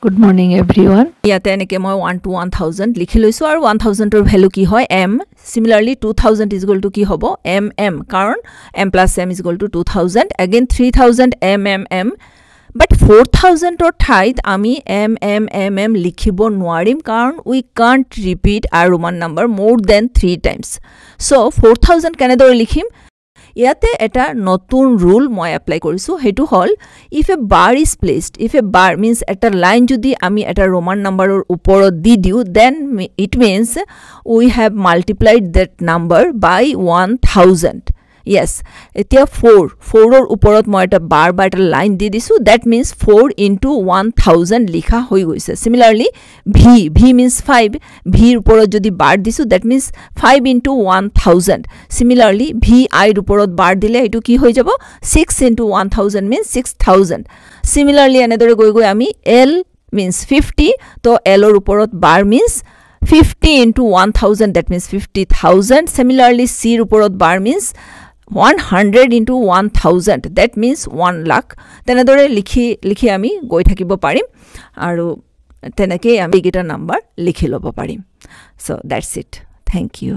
Good morning everyone. ইয়াতে এনেকে মই 1 to 1000 লিখি লৈছো আৰু 1000 ৰ ভ্যালু কি হয় m. Similarly 2000 is equal to কি হ'ব mm কাৰণ m plus m is equal to 2000. Again 3000 mm. But 4000 ৰ ঠাইত আমি mm লিখিব নোৱাৰিম কাৰণ we can't repeat a Roman number more than 3 times. So 4000 কেনেদৰে লিখিম? ইয়াতে এটা নতুন rule মই apply কৰিছো হেতু হল if a bar is placed, if a bar means এটা line যদি আমি এটা Roman number or ওপৰত দি দিও, then it means we have multiplied that number by 1000. Yes, এতিয়া 4 or ওপৰত মই এটা bar বা এটা line দি দিছো, that means 4 into 1000 লিখা হৈ গৈছে. Similarly v means 5, v ওপৰত যদি bar দিছো, that means 5 into 1000. Similarly vi ওপৰত bar দিলে এটো কি হৈ যাব 6 into 1000 means 6000. Similarly এনেদৰে গৈ আমি l means 50, তো l or ওপৰত bar means 50 into 1000, that means 50000. Similarly c ওপৰত bar means 100 into 1000, that means 1 lakh. তেনেদৰে লিখি আমি গৈ থাকিব পাৰিম আৰু তেনেকৈ আমি এটা নাম্বাৰ লিখি ল'ব পাৰিম. So that's it. Thank you.